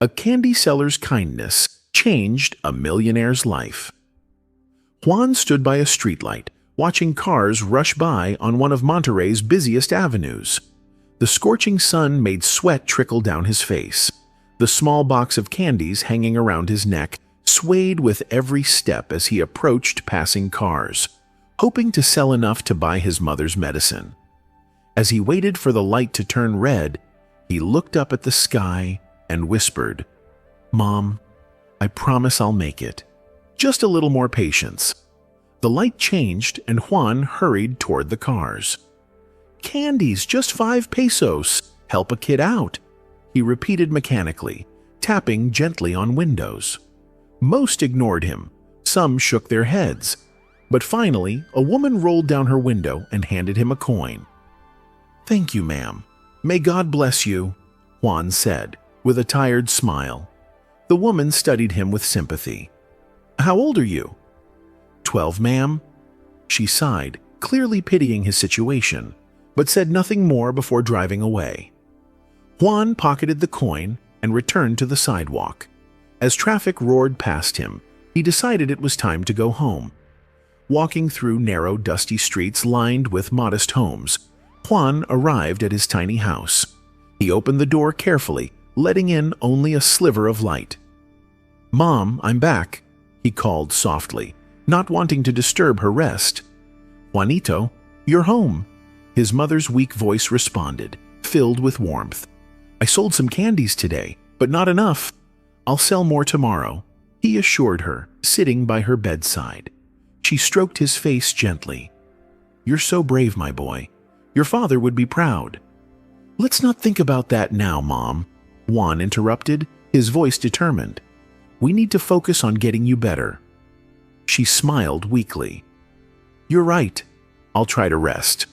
A candy seller's kindness changed a millionaire's life. Juan stood by a streetlight, watching cars rush by on one of Monterrey's busiest avenues. The scorching sun made sweat trickle down his face. The small box of candies hanging around his neck swayed with every step as he approached passing cars, hoping to sell enough to buy his mother's medicine. As he waited for the light to turn red, he looked up at the sky and whispered, "Mom, I promise I'll make it. Just a little more patience." The light changed and Juan hurried toward the cars. "Candies, just 5 pesos. Help a kid out," he repeated mechanically, tapping gently on windows. Most ignored him. Some shook their heads. But finally, a woman rolled down her window and handed him a coin. "Thank you, ma'am. May God bless you," Juan said, with a tired smile. The woman studied him with sympathy. "How old are you?" 12, ma'am." She sighed, clearly pitying his situation, but said nothing more before driving away. Juan pocketed the coin and returned to the sidewalk. As traffic roared past him, he decided it was time to go home. Walking through narrow, dusty streets lined with modest homes, Juan arrived at his tiny house. He opened the door carefully, letting in only a sliver of light. "Mom, I'm back," he called softly, not wanting to disturb her rest. "Juanito, you're home," his mother's weak voice responded, filled with warmth. "I sold some candies today, but not enough. I'll sell more tomorrow," he assured her, sitting by her bedside. She stroked his face gently. "You're so brave, my boy. Your father would be proud." "Let's not think about that now, Mom," Juan interrupted, his voice determined. "We need to focus on getting you better." She smiled weakly. "You're right. I'll try to rest."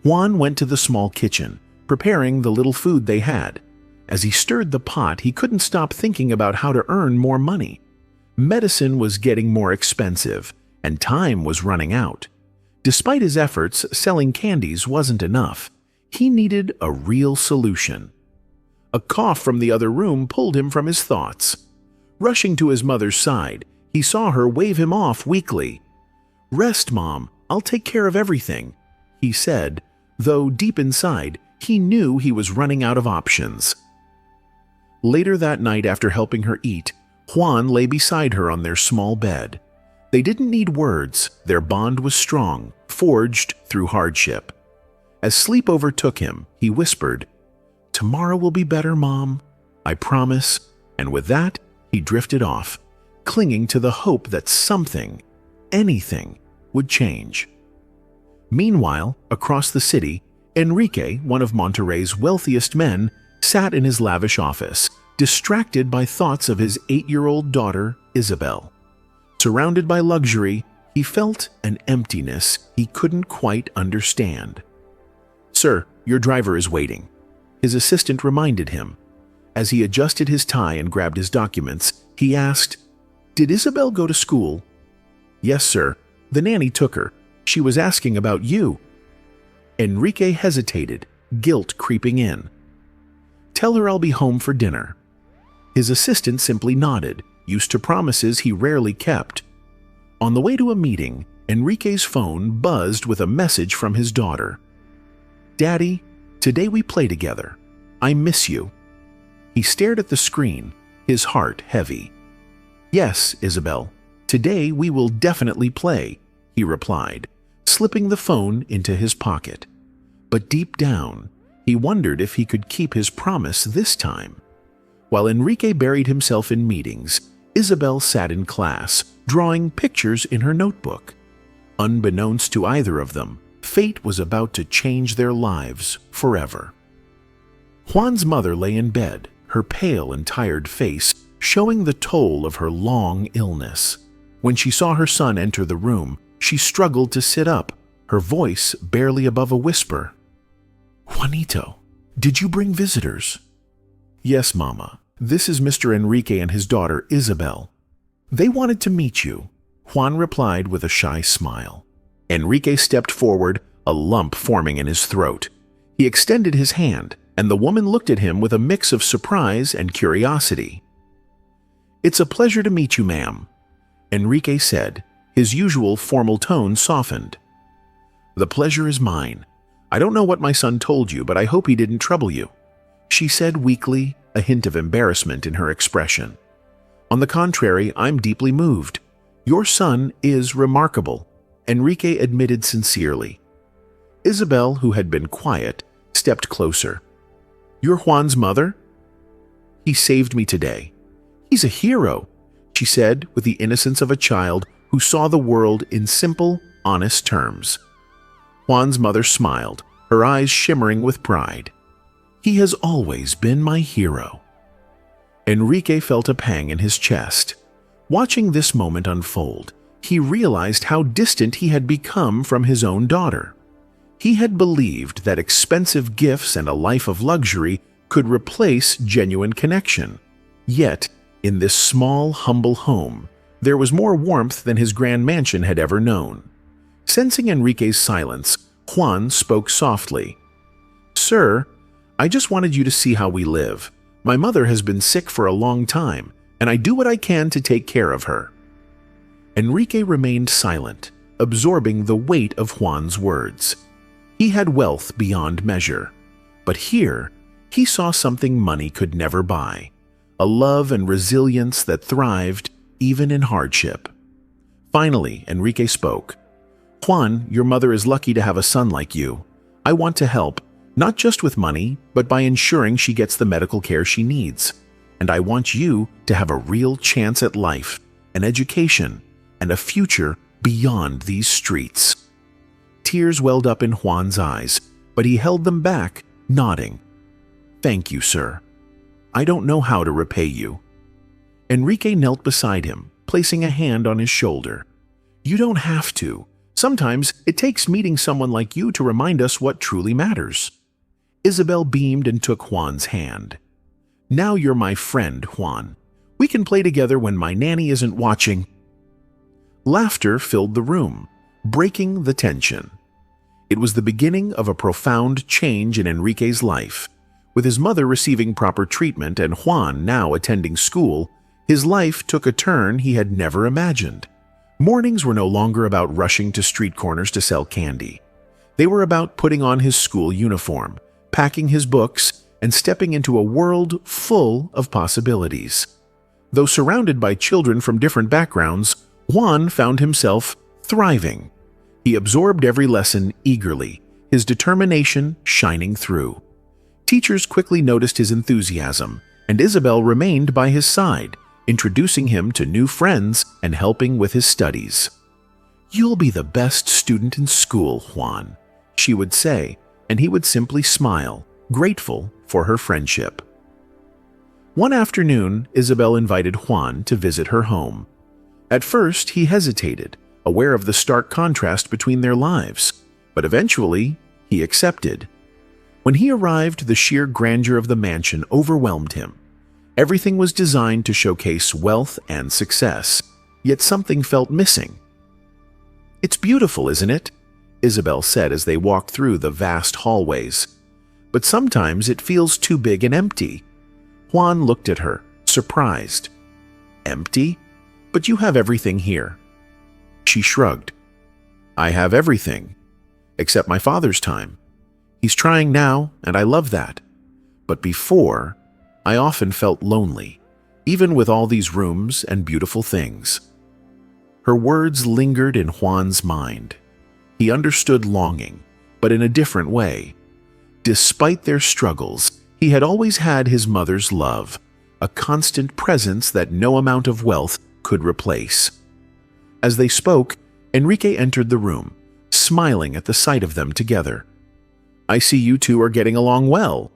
Juan went to the small kitchen, preparing the little food they had. As he stirred the pot, he couldn't stop thinking about how to earn more money. Medicine was getting more expensive, and time was running out. Despite his efforts, selling candies wasn't enough. He needed a real solution. A cough from the other room pulled him from his thoughts. Rushing to his mother's side, he saw her wave him off weakly. "Rest, Mom. I'll take care of everything," he said, though deep inside, he knew he was running out of options. Later that night, after helping her eat, Juan lay beside her on their small bed. They didn't need words. Their bond was strong, forged through hardship. As sleep overtook him, he whispered, "Tomorrow will be better, Mom. I promise." And with that, he drifted off, clinging to the hope that something, anything, would change. Meanwhile, across the city, Enrique, one of Monterrey's wealthiest men, sat in his lavish office, distracted by thoughts of his 8-year-old daughter, Isabel. Surrounded by luxury, he felt an emptiness he couldn't quite understand. "Sir, your driver is waiting," his assistant reminded him. As he adjusted his tie and grabbed his documents, he asked, "Did Isabel go to school?" "Yes, sir. The nanny took her. She was asking about you." Enrique hesitated, guilt creeping in. "Tell her I'll be home for dinner." His assistant simply nodded, used to promises he rarely kept. On the way to a meeting, Enrique's phone buzzed with a message from his daughter. "Daddy, today we play together. I miss you." He stared at the screen, his heart heavy. "Yes, Isabel, today we will definitely play," he replied, slipping the phone into his pocket. But deep down, he wondered if he could keep his promise this time. While Enrique buried himself in meetings, Isabel sat in class, drawing pictures in her notebook. Unbeknownst to either of them, fate was about to change their lives forever. Juan's mother lay in bed, her pale and tired face showing the toll of her long illness. When she saw her son enter the room, she struggled to sit up, her voice barely above a whisper. "Juanito, did you bring visitors?" "Yes, Mama. This is Mr. Enrique and his daughter, Isabel. They wanted to meet you," Juan replied with a shy smile. Enrique stepped forward, a lump forming in his throat. He extended his hand, and the woman looked at him with a mix of surprise and curiosity. "It's a pleasure to meet you, ma'am," Enrique said, his usual formal tone softened. "The pleasure is mine. I don't know what my son told you, but I hope he didn't trouble you," she said weakly, a hint of embarrassment in her expression. "On the contrary, I'm deeply moved. Your son is remarkable," Enrique admitted sincerely. Isabel, who had been quiet, stepped closer. "You're Juan's mother?" "He saved me today. He's a hero," she said with the innocence of a child who saw the world in simple, honest terms. Juan's mother smiled, her eyes shimmering with pride. "He has always been my hero." Enrique felt a pang in his chest. Watching this moment unfold, he realized how distant he had become from his own daughter. He had believed that expensive gifts and a life of luxury could replace genuine connection. Yet, in this small, humble home, there was more warmth than his grand mansion had ever known. Sensing Enrique's silence, Juan spoke softly. "Sir, I just wanted you to see how we live. My mother has been sick for a long time, and I do what I can to take care of her." Enrique remained silent, absorbing the weight of Juan's words. He had wealth beyond measure, but here he saw something money could never buy, a love and resilience that thrived even in hardship. Finally, Enrique spoke. "Juan, your mother is lucky to have a son like you. I want to help, not just with money, but by ensuring she gets the medical care she needs. And I want you to have a real chance at life, an education, and a future beyond these streets." Tears welled up in Juan's eyes, but he held them back, nodding. "Thank you, sir. I don't know how to repay you." Enrique knelt beside him, placing a hand on his shoulder. "You don't have to. Sometimes it takes meeting someone like you to remind us what truly matters." Isabel beamed and took Juan's hand. "Now you're my friend, Juan. We can play together when my nanny isn't watching." Laughter filled the room, breaking the tension. It was the beginning of a profound change in Enrique's life. With his mother receiving proper treatment and Juan now attending school, his life took a turn he had never imagined. Mornings were no longer about rushing to street corners to sell candy. They were about putting on his school uniform, packing his books, and stepping into a world full of possibilities. Though surrounded by children from different backgrounds, Juan found himself thriving. He absorbed every lesson eagerly, his determination shining through. Teachers quickly noticed his enthusiasm, and Isabel remained by his side, introducing him to new friends and helping with his studies. "You'll be the best student in school, Juan," she would say, and he would simply smile, grateful for her friendship. One afternoon, Isabel invited Juan to visit her home. At first, he hesitated, aware of the stark contrast between their lives, but eventually, he accepted. When he arrived, the sheer grandeur of the mansion overwhelmed him. Everything was designed to showcase wealth and success, yet something felt missing. "It's beautiful, isn't it?" Isabel said as they walked through the vast hallways. "But sometimes it feels too big and empty." Juan looked at her, surprised. "Empty? But you have everything here." She shrugged. "I have everything, except my father's time. He's trying now, and I love that. But before, I often felt lonely, even with all these rooms and beautiful things." Her words lingered in Juan's mind. He understood longing, but in a different way. Despite their struggles, he had always had his mother's love, a constant presence that no amount of wealth could replace. As they spoke, Enrique entered the room, smiling at the sight of them together. "I see you two are getting along well."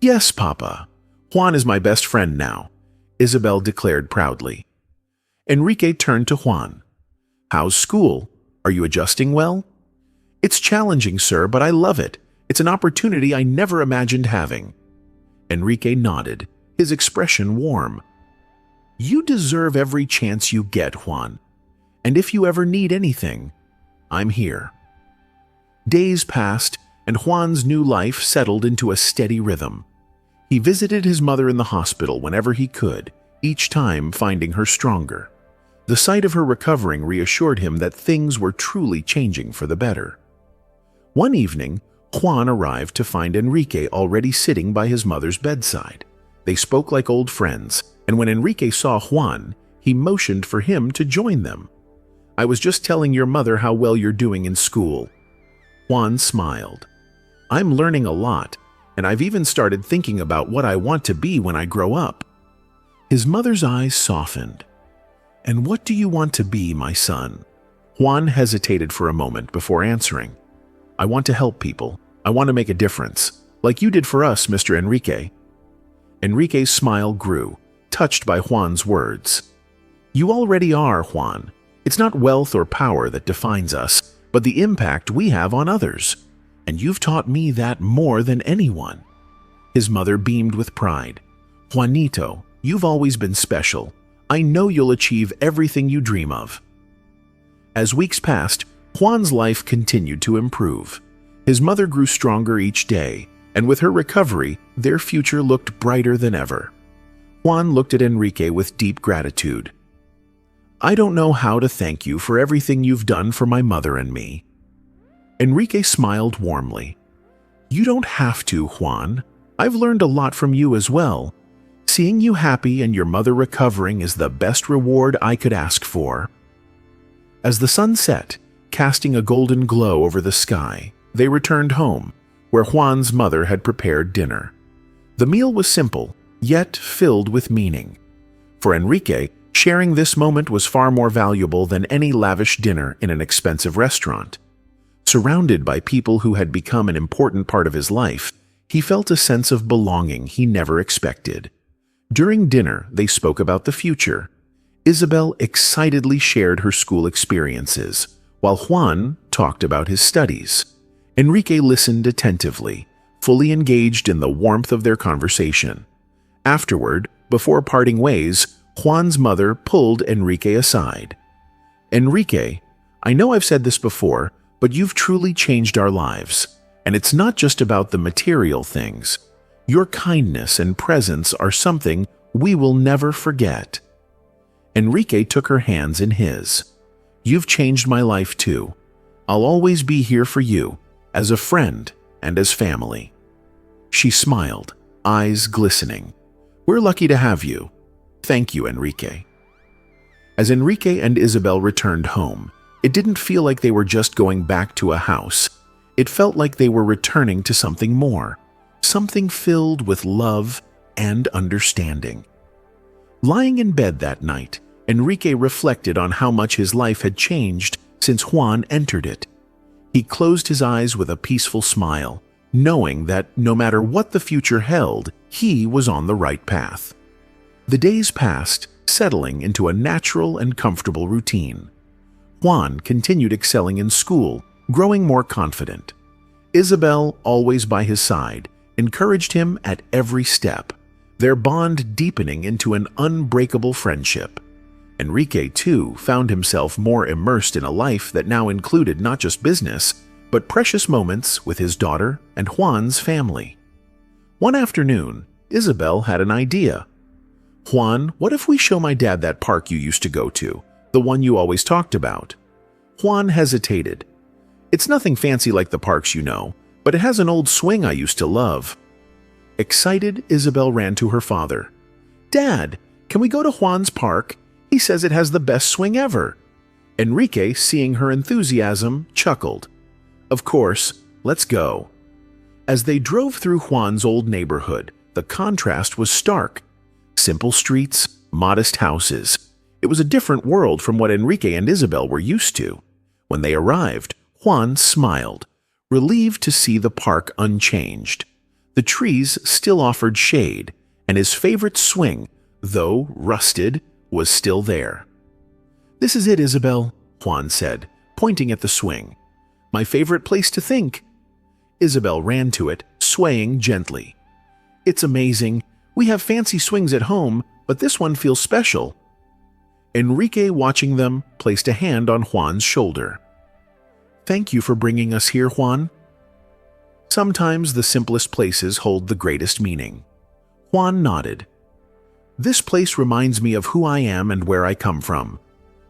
"Yes, Papa. Juan is my best friend now," Isabel declared proudly. Enrique turned to Juan. "How's school? Are you adjusting well?" "It's challenging, sir, but I love it. It's an opportunity I never imagined having." Enrique nodded, his expression warm. "You deserve every chance you get, Juan. And if you ever need anything, I'm here." Days passed, and Juan's new life settled into a steady rhythm. He visited his mother in the hospital whenever he could, each time finding her stronger. The sight of her recovering reassured him that things were truly changing for the better. One evening, Juan arrived to find Enrique already sitting by his mother's bedside. They spoke like old friends, and when Enrique saw Juan, he motioned for him to join them. "I was just telling your mother how well you're doing in school." Juan smiled. "I'm learning a lot, and I've even started thinking about what I want to be when I grow up." His mother's eyes softened. "And what do you want to be, my son?" Juan hesitated for a moment before answering. "I want to help people. I want to make a difference, like you did for us, Mr. Enrique." Enrique's smile grew, touched by Juan's words. "You already are, Juan. It's not wealth or power that defines us, but the impact we have on others. And you've taught me that more than anyone." His mother beamed with pride. "Juanito, you've always been special. I know you'll achieve everything you dream of." As weeks passed, Juan's life continued to improve. His mother grew stronger each day, and with her recovery, their future looked brighter than ever. Juan looked at Enrique with deep gratitude. "I don't know how to thank you for everything you've done for my mother and me." Enrique smiled warmly. "You don't have to, Juan. I've learned a lot from you as well. Seeing you happy and your mother recovering is the best reward I could ask for." As the sun set, casting a golden glow over the sky, they returned home, where Juan's mother had prepared dinner. The meal was simple, yet filled with meaning. For Enrique, sharing this moment was far more valuable than any lavish dinner in an expensive restaurant. Surrounded by people who had become an important part of his life, he felt a sense of belonging he never expected. During dinner, they spoke about the future. Isabel excitedly shared her school experiences, while Juan talked about his studies. Enrique listened attentively, fully engaged in the warmth of their conversation. Afterward, before parting ways, Juan's mother pulled Enrique aside. "Enrique, I know I've said this before, but you've truly changed our lives, and it's not just about the material things. Your kindness and presence are something we will never forget." Enrique took her hands in his. "You've changed my life too. I'll always be here for you, as a friend and as family." She smiled, eyes glistening. "We're lucky to have you. Thank you, Enrique." As Enrique and Isabel returned home, it didn't feel like they were just going back to a house. It felt like they were returning to something more, something filled with love and understanding. Lying in bed that night, Enrique reflected on how much his life had changed since Juan entered it. He closed his eyes with a peaceful smile, knowing that no matter what the future held, he was on the right path. The days passed, settling into a natural and comfortable routine. Juan continued excelling in school, growing more confident. Isabel, always by his side, encouraged him at every step, their bond deepening into an unbreakable friendship. Enrique, too, found himself more immersed in a life that now included not just business, but precious moments with his daughter and Juan's family. One afternoon, Isabel had an idea. "Juan, what if we show my dad that park you used to go to, the one you always talked about?" Juan hesitated. "It's nothing fancy like the parks you know, but it has an old swing I used to love." Excited, Isabel ran to her father. "Dad, can we go to Juan's park? He says it has the best swing ever." Enrique, seeing her enthusiasm, chuckled. "Of course, let's go." As they drove through Juan's old neighborhood, the contrast was stark. Simple streets, modest houses. It was a different world from what Enrique and Isabel were used to. When they arrived, Juan smiled, relieved to see the park unchanged. The trees still offered shade, and his favorite swing, though rusted, was still there. "This is it, Isabel," Juan said, pointing at the swing. "My favorite place to think." Isabel ran to it, swaying gently. "It's amazing. We have fancy swings at home, but this one feels special." Enrique, watching them, placed a hand on Juan's shoulder. "Thank you for bringing us here, Juan." Sometimes the simplest places hold the greatest meaning. Juan nodded. This place reminds me of who I am and where I come from.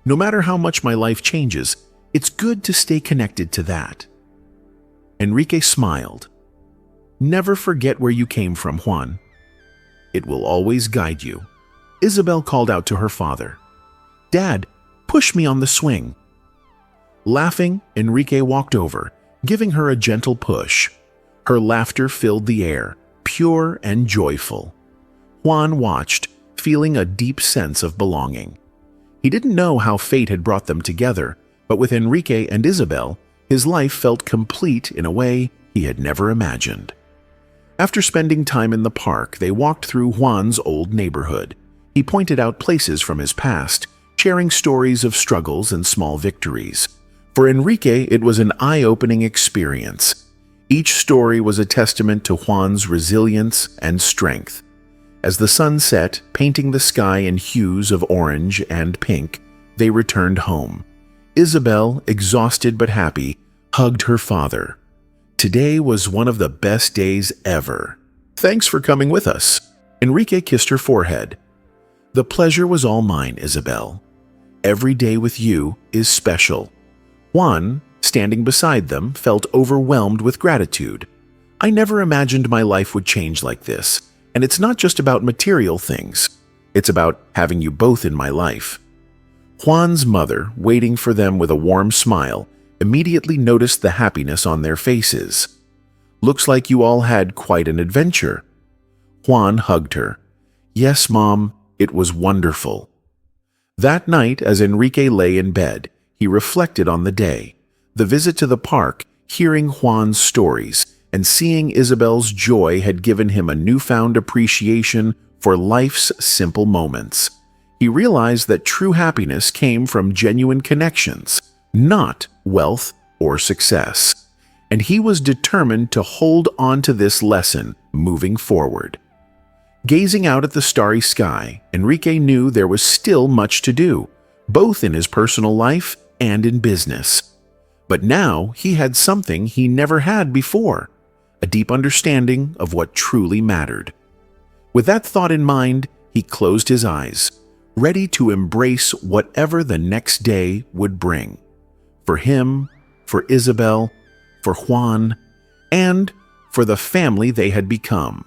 No matter how much my life changes, it's good to stay connected to that. Enrique smiled. Never forget where you came from, Juan. It will always guide you. Isabel called out to her father. Dad, push me on the swing. Laughing, Enrique walked over, giving her a gentle push. Her laughter filled the air, pure and joyful. Juan watched, feeling a deep sense of belonging. He didn't know how fate had brought them together, but with Enrique and Isabel, his life felt complete in a way he had never imagined. After spending time in the park, they walked through Juan's old neighborhood. He pointed out places from his past, sharing stories of struggles and small victories. For Enrique, it was an eye-opening experience. Each story was a testament to Juan's resilience and strength. As the sun set, painting the sky in hues of orange and pink, they returned home. Isabel, exhausted but happy, hugged her father. Today was one of the best days ever. Thanks for coming with us. Enrique kissed her forehead. The pleasure was all mine, Isabel. Every day with you is special. Juan, standing beside them, felt overwhelmed with gratitude. I never imagined my life would change like this, and it's not just about material things. It's about having you both in my life. Juan's mother, waiting for them with a warm smile, immediately noticed the happiness on their faces. Looks like you all had quite an adventure. Juan hugged her. Yes, Mom, it was wonderful. That night, as Enrique lay in bed, he reflected on the day, the visit to the park, hearing Juan's stories, and seeing Isabel's joy had given him a newfound appreciation for life's simple moments. He realized that true happiness came from genuine connections, not wealth or success. And he was determined to hold on to this lesson moving forward. Gazing out at the starry sky, Enrique knew there was still much to do, both in his personal life and in business. But now he had something he never had before, a deep understanding of what truly mattered. With that thought in mind, he closed his eyes, ready to embrace whatever the next day would bring. For him, for Isabel, for Juan, and for the family they had become.